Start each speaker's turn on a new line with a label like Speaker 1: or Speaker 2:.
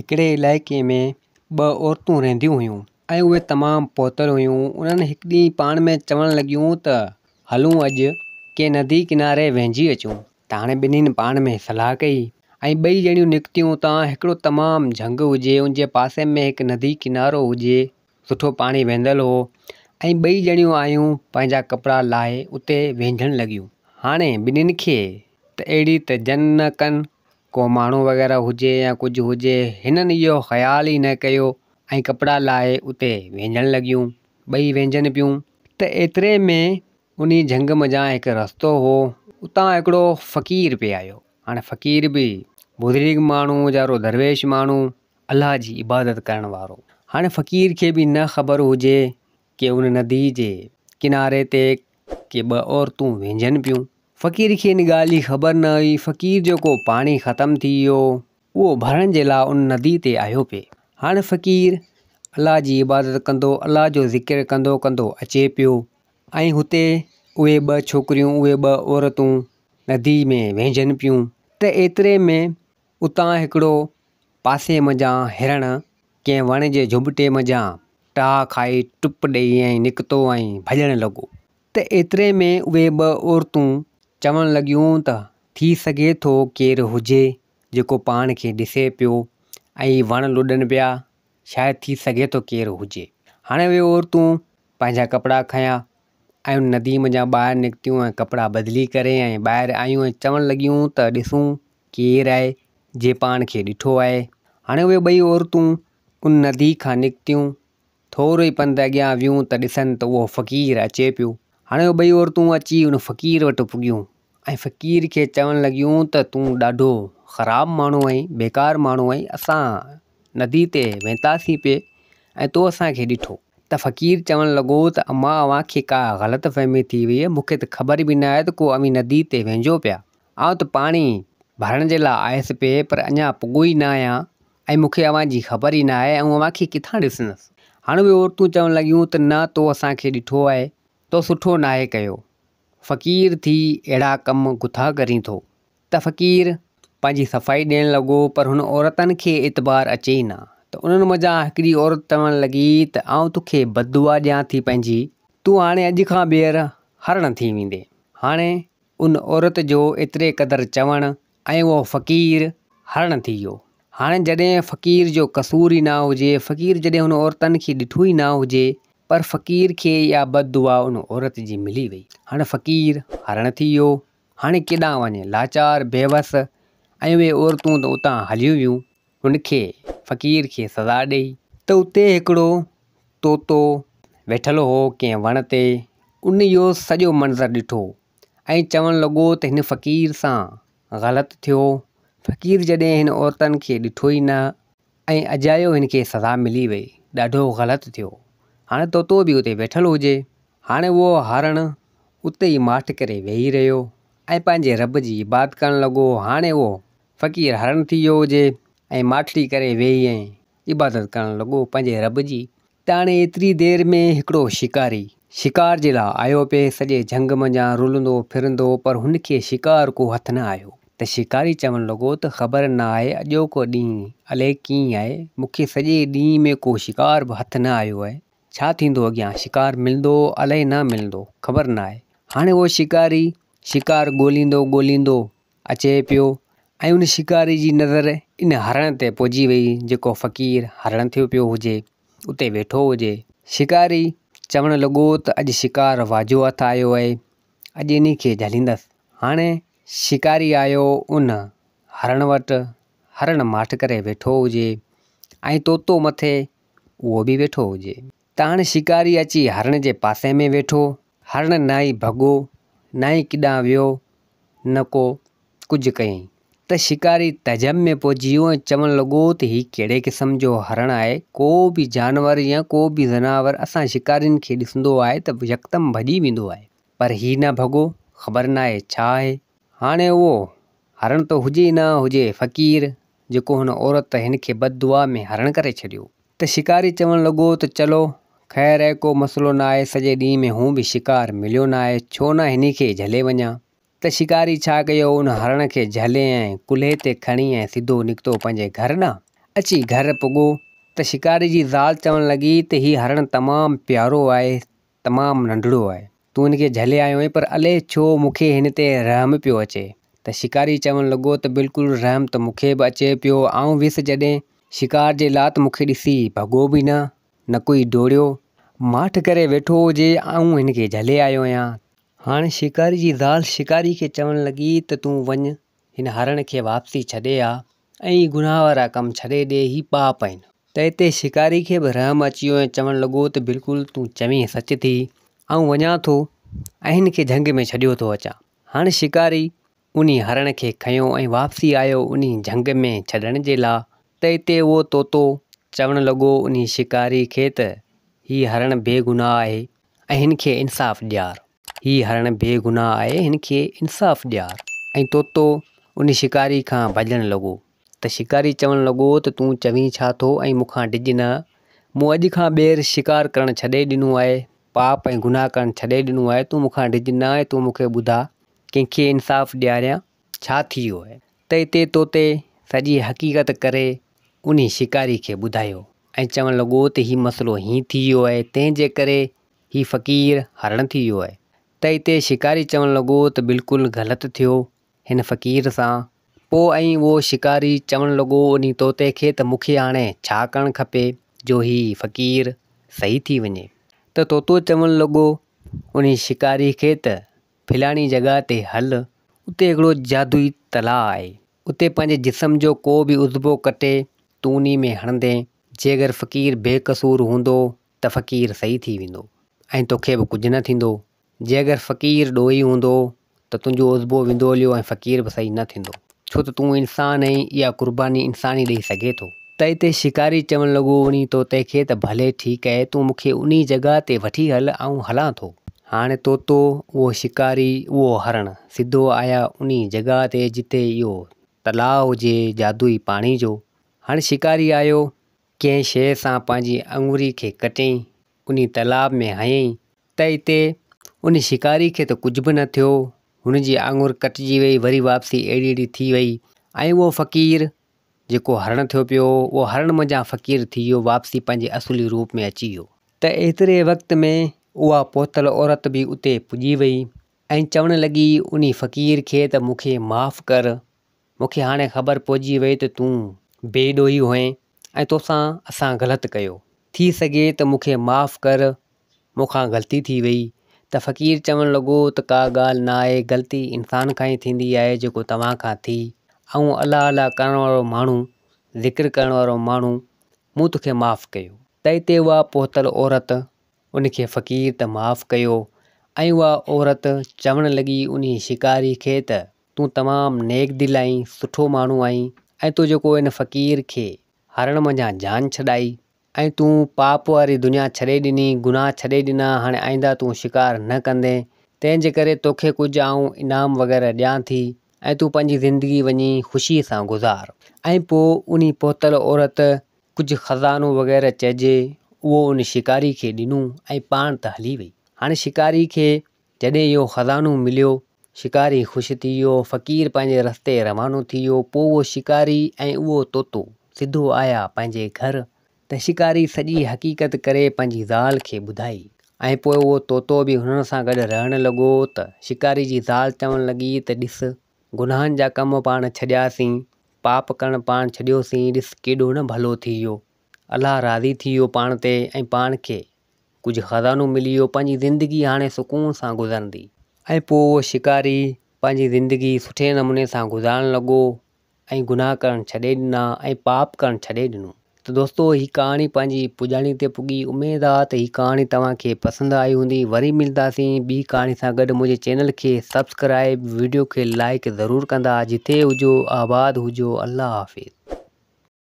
Speaker 1: हिकिड़े इलाइक़े में ॿ औरतूं रहंदियूं हुयूं ऐं उहे तमामु पहुतल हुयूं। उन्हनि हिकु ॾींहुं पाण में चवणु लॻियूं त हलूं अॼु के नदी किनारे वञिजी अचूं। त हाणे ॿिन्हिनि पाण में सलाह कई ऐं ॿई ॼणियूं निकितियूं त हिकिड़ो तमामु झंग हुजे, उन जे पासे में हिकु नदी किनारो हुजे, सुठो पाणी वेंदल हो ऐं ॿई ॼणियूं आयूं पंहिंजा कपिड़ा लाहे उते वेंझणु लॻियूं। हाणे ॿिन्हिनि खे त अहिड़ी त जन न कनि को माण्हू वग़ैरह हुजे या कुझु हुजे, हिननि इहो ख़्यालु ई न कयो ऐं कपिड़ा लाहे उते वेंझणु लॻियूं। ॿई वेंझनि पियूं त एतिरे में उन झंग मंझां हिकु रस्तो हो, उतां हिकिड़ो फ़क़ीर पे आयो। हाणे फ़क़ीर बि बुज़ुर्ग माण्हू, वीचारो दरवेश माण्हू, अलाह जी इबादत करण वारो। हाणे फ़क़ीर खे बि न ख़बर हुजे कि उन नदी जे किनारे ते के ॿ औरतूं वेंझनि पियूं। फ़क़ीर खे इन ॻाल्हि जी ख़बर न हुई। फ़क़ीर जो को पाणी ख़तमु थी वियो, उहो भरण जे लाइ उन नदी ते आयो पिए। हाणे फ़क़ीर अलाह जी इबादत कंदो, अलाह जो ज़िक्र कंदो कंदो अचे पियो ऐं हुते उहे ॿ छोकिरियूं, उहे ॿ औरतूं नदी में वेंझनि पियूं त एतिरे में उतां हिकिड़ो पासे मंझां हिरण कंहिं वण जे झुॿटे मंझां टाह खाई टुप ॾेई ऐं निकितो ऐं भॼणु लॻो। त एतिरे में उहे ॿ औरतूं चवणु लॻियूं त थी सघे थो केरु हुजे जेको पाण खे ॾिसे पियो ऐं वण लुॾनि पिया, शायदि थी सघे थो केरु हुजे। हाणे उहे औरतूं पंहिंजा कपिड़ा खयां ऐं उन नदी मंझां ॿाहिरि निकितियूं ऐं कपिड़ा बदिली करे ऐं ॿाहिरि आयूं ऐं चवणु लॻियूं त ॾिसूं केरु आहे जे पाण खे ॾिठो आहे। हाणे उहे ॿई औरतूं उन नदी खां निकितियूं, थोरो ई पंधु अॻियां वियूं त ॾिसनि त उहो फ़क़ीर अचे पियो। हाणे उहे ॿई औरतूं अची उन फ़क़ीर वटि पुॼियूं ऐं फ़क़ीर खे चवणु लॻियूं त तूं ॾाढो ख़राबु माण्हू आहीं, बेकार माण्हू आहीं, असां नदी ते वेंतासीं पिए ऐं तो असांखे ॾिठो। त फ़क़ीर चवणु लॻो त अम्मा अव्हांखे का ग़लति थी वई आहे, मूंखे त ख़बर बि न आहे त को अवी नदी ते वेंझो पिया। आउं त पाणी भरण जे लाइ आयुसि पिए पर अञा पुॻो ई न आहियां ऐं मूंखे अव्हांजी ख़बर ई न आहे ऐं अव्हांखे किथां ॾिसंदसि। हाणे उहे औरतूं चवणु लॻियूं त न तो असांखे ॾिठो आहे, तो सुठो न आहे कयो, फ़क़ीर थी अहिड़ा कम गुथा करीं थो। त फ़क़ीर पंहिंजी सफ़ाई ॾियणु लॻो पर हुन औरतनि खे एतबार अचे ई न। त उन्हनि मंझां हिकिड़ी औरत चवणु लॻी त आउं तोखे बददुआ ॾियां थी पंहिंजी, तूं हाणे अॼु खां ॿीहर हरण थी वेंदे। हाणे उन औरत जो एतिरे क़दुरु चवणु ऐं उहो फ़क़ीर हरण थी वियो। हाणे जॾहिं फ़क़ीर जो कसूर ई न हुजे, फ़क़ीर जॾहिं हुन औरतनि खे ॾिठो ई न हुजे, पर फ़क़ीर खे इहा बददुआ उन औरत जी मिली वई। हाणे फ़क़ीर हरण थी वियो। हाणे केॾांहुं वञे, लाचार बेवस ऐं उहे औरतूं त उतां हलियूं वियूं हुनखे फ़क़ीर खे सज़ा ॾेई। त उते हिकिड़ो तोतो वेठल हो कंहिं वण ते, उन इहो सॼो मंज़रु ॾिठो ऐं चवणु लॻो त हिन फ़क़ीर सां ग़लति थियो। फ़क़ीर जॾहिं हिन औरतनि खे ॾिठो ई न ऐं अजायो हिनखे सज़ा मिली वई, ॾाढो ग़लति थियो। हाणे तोतो बि उते वेठल हुजे। हाणे उहो हरण उते ई माठि करे वेही रहियो ऐं पंहिंजे रब जी इबादत करणु लॻो। हाणे उहो फ़क़ीर हरण थी वियो हुजे ऐं माठड़ी करे वेही ऐं इबादत करणु लॻो पंहिंजे रब जी। त हाणे एतिरी देरि में हिकिड़ो शिकारी शिकार जे लाइ आयो पिए, सॼे झंग मंझां रुलंदो फिरंदो, पर हुनखे शिकार को हथु न आयो। त शिकारी चवणु लॻो त ख़बर न आहे अॼोको ॾींहुं अलाए कीअं आहे, मूंखे सॼे ॾींहं में को शिकार बि हथु न आयो आहे, छा थींदो अॻियां, शिकार मिलंदो अलाए न मिलंदो, ख़बर न आहे। हाणे उहो शिकारी शिकार ॻोल्हींदो अचे पियो ऐं उन शिकारी जी नज़र इन हरण ते पहुची वई जेको फ़क़ीर हरण थियो पियो हुजे, उते वेठो हुजे। शिकारी चवणु लॻो त अॼु शिकार वाजो हथु आयो आहे, अॼु इन खे झलींदसि। हाणे शिकारी आयो उन हरण वटि, हरण माठि करे वेठो हुजे ऐं तोतो मथे उहो बि वेठो हुजे। त हाणे शिकारी अची हरण जे पासे में वेठो। हरण न ई भॻो न ई केॾांहुं वियो, न को कुझु कयईं। त शिकारी तजब में पहुची वियो ऐं चवणु लॻो त हीउ कहिड़े क़िस्म जो हरण आहे, को बि जानवर या को बि ज़नावर असां शिकारियुनि खे ॾिसंदो आहे त यकदमि भॼी वेंदो आहे, पर हीउ न भॻो, ख़बर न आहे छा आहे। हाणे उहो हरण त हुजे न हुजे, फ़क़ीर जेको हुन औरत हिनखे बददुआ में हरण करे छॾियो। त शिकारी चवणु लॻो त चलो ख़ैरु आहे, को मसइलो न आहे, सॼे ॾींहं में हू बि शिकार मिलियो न आहे, छो न हिन खे झले वञा। त शिकारी छा कयो, उन हरण खे झले ऐं कुल्हे ते खणी ऐं सिधो निकितो पंहिंजे घर ॾांहुं अची घर पुॻो त शिकारी जी ज़ाल चवणु लॻी त हीउ हरण तमामु प्यारो आहे, तमामु नंढड़ो आहे। तूं हिनखे झले आयो आहीं, पर अलाए छो मूंखे हिन ते रहम पियो अचे। त शिकारी चवणु लॻो त बिल्कुलु रहम त मूंखे बि अचे पियो। आउं वियुसि जॾहिं शिकार जे लाइ त मूंखे ॾिसी भॻो बि न कोई डोड़ियो, माठि करे वेठो हुजे, आउं हिनखे झले आयो आहियां। हाणे शिकारी जी ज़ाल शिकारी खे चवणु लॻी त तूं वञु हिन हरण खे वापसी छॾे आ ऐं गुनाह वारा कम छॾे ॾे, ही पाप आहिनि। त हिते शिकारी खे बि रहम अची वियो ऐं चवणु लॻो त बिल्कुलु तूं चवीं सच थी, आउं वञा थो ऐं हिनखे झंग में छॾियो थो अचां। हाणे शिकारी उन हरण खे खयों ऐं वापसी आयो उन झंग में छॾण जे लाइ। त हिते उहो तोतो चवणु लॻो उन शिकारी खे त हीउ हरण बेगुनाह आहे ऐं हिनखे इंसाफ़ ॾियार, हीउ हरण बेगुनाह आहे, हिनखे इंसाफ़ ॾियार। ऐं तोतो उन शिकारी खां भॼणु लॻो। त शिकारी चवणु लॻो त तूं चवीं छा थो ऐं मूंखां डिॼ न, मूं अॼु खां ॿेर शिकार करणु छॾे ॾिनो आहे, पाप ऐं गुनाह करणु छॾे ॾिनो आहे। तूं मूंखां डिॼ न ऐं तूं मूंखे ॿुधा कंहिंखे इंसाफ़ ॾियारियां, छा थी वियो आहे। त हिते तोते सॼी हक़ीक़त करे उन शिकारी खे ॿुधायो ऐं चवणु लॻो त हीउ मसइलो हीअं थी वियो आहे, तंहिंजे करे हीउ फ़क़ीर हरण थी वियो आहे। त हिते शिकारी चवणु लॻो त बिल्कुलु ग़लति थियो हिन फ़क़ीर सां। पोइ ऐं उहो शिकारी चवणु लॻो उन तोते खे त मूंखे हाणे छा करणु खपे जो हीउ फ़क़ीर सही थी वञे। त तोतो चवणु लॻो उन शिकारी खे त फलाणी जॻह ते हल, उते हिकिड़ो जादुई तलाउ आहे, उते पंहिंजे जिस्म जो को बि उज़बो कटे तूं उन में हणंदे, जे अगरि फ़क़ीर बेक़सूर हूंदो त फ़क़ीर सही थी वेंदो ऐं तोखे बि कुझु न थींदो। जे अगरि फ़क़ीर ॾोही हूंदो त तुंहिंजो उज़बो विंदो हलियो ऐं फ़क़ीर बि सही न थींदो, छो त तूं इंसान आहीं, इहा क़ुर्बानी इंसान ई ॾेई सघे थो। त हिते शिकारी चवणु लॻो उन तोते खे त भले ठीकु आहे, तूं मूंखे उन जॻह ते वठी हल, आउं हलां थो। हाणे तोतो उहो शिकारी उहो हरणु सिधो आया उन जॻह ते जिते इहो तलाउ हुजे जादुई पाणी जो। हाणे शिकारी आयो, कंहिं शइ सां पंहिंजी आङुरी खे कटियईं, उन तालाब में हयईं। त हिते उन शिकारी खे त कुझु बि न थियो, हुनजी आङुर कटिजी वई, वरी वापसी अहिड़ी थी वई ऐं उहो फ़क़ीर जेको हरणु थियो पियो, उहो हरण मंझां फ़क़ीर थी वियो, वापसी पंहिंजे असुली रूप में अची वियो। त एतिरे वक़्त में उहा पोतल औरत बि उते पुॼी वई ऐं चवणु लॻी उन फ़क़ीर खे त मूंखे माफ़ु कर, मूंखे हाणे ख़बर पइजी वई त तूं बेॾोही हुएं ऐं तोसां असां ग़लति कयो, थी सघे त मूंखे माफ़ु कर, मूंखां ग़लती थी वई। त फ़क़ीर चवणु लॻो त का ॻाल्हि न आहे, ग़लती इंसान खां ई थींदी आहे जेको तव्हां खां थी, ऐं अलाह अलाह करण वारो माण्हू, ज़िक्र करण वारो माण्हू, मूं तोखे माफ़ु कयो। त हिते उहा पोतल औरत उनखे फ़क़ीर त माफ़ु कयो ऐं उहा औरत चवणु लॻी उन शिकारी खे त तूं तमामु नेक दिलि आहीं, सुठो माण्हू आहीं ऐं तूं जेको इन फ़क़ीर खे हरण मंझां जान छॾाई ऐं तूं पाप वारी दुनिया छॾे ॾिनी, गुनाह छॾे ॾिना, हाणे आईंदा तूं शिकार न कंदे, तंहिंजे करे तोखे कुझु आऊं इनाम वग़ैरह ॾियां थी ऐं तूं पंहिंजी ज़िंदगी वञी ख़ुशीअ सां गुज़ार। ऐं पोइ उन पोतल औरत कुझु ख़ज़ानो वग़ैरह चइजे उहो उन शिकारी खे ॾिनो ऐं पाण त हली वई। हाणे शिकारी खे जॾहिं इहो ख़ज़ानो मिलियो, शिकारी ख़ुशि थी वियो, फ़क़ीर पंहिंजे रस्ते रवानो थी वियो। पोइ उहो शिकारी ऐं उहो तोतो सिधो आया पंहिंजे घर। त शिकारी सॼी हक़ीक़त करे पंहिंजी ज़ाल खे ॿुधाई ऐं पोइ उहो तोतो बि हुननि सां गॾु रहणु लॻो। त शिकारी जी ज़ाल चवणु लॻी त ॾिस, गुनाहनि जा कम पाण छॾियासीं, पाप करणु पाण छॾियोसीं, ॾिस केॾो न भलो थी वियो, अलाह राज़ी थी वियो पाण ते ऐं पाण खे कुझु ख़ज़ानो मिली वियो, पंहिंजी ज़िंदगी हाणे सुकून सां गुज़रंदी। ऐं पोइ उहो शिकारी पंहिंजी ज़िंदगी सुठे नमूने सां गुज़ारणु लॻो ऐं गुनाह करणु छॾे ॾिना ऐं पाप करणु छॾे ॾिनो। त दोस्तो, हीअ कहाणी पंहिंजी पुॼाणी ते पुॻी। उमेदु आहे त हीअ कहाणी तव्हांखे पसंदि आई हूंदी। वरी मिलंदासीं ॿी कहाणी सां गॾु। मुंहिंजे चैनल खे सब्सक्राइब, वीडियो खे लाइक ज़रूरु कंदा। जिथे हुजो आबाद हुजो। अल्लाह हाफ़िज़।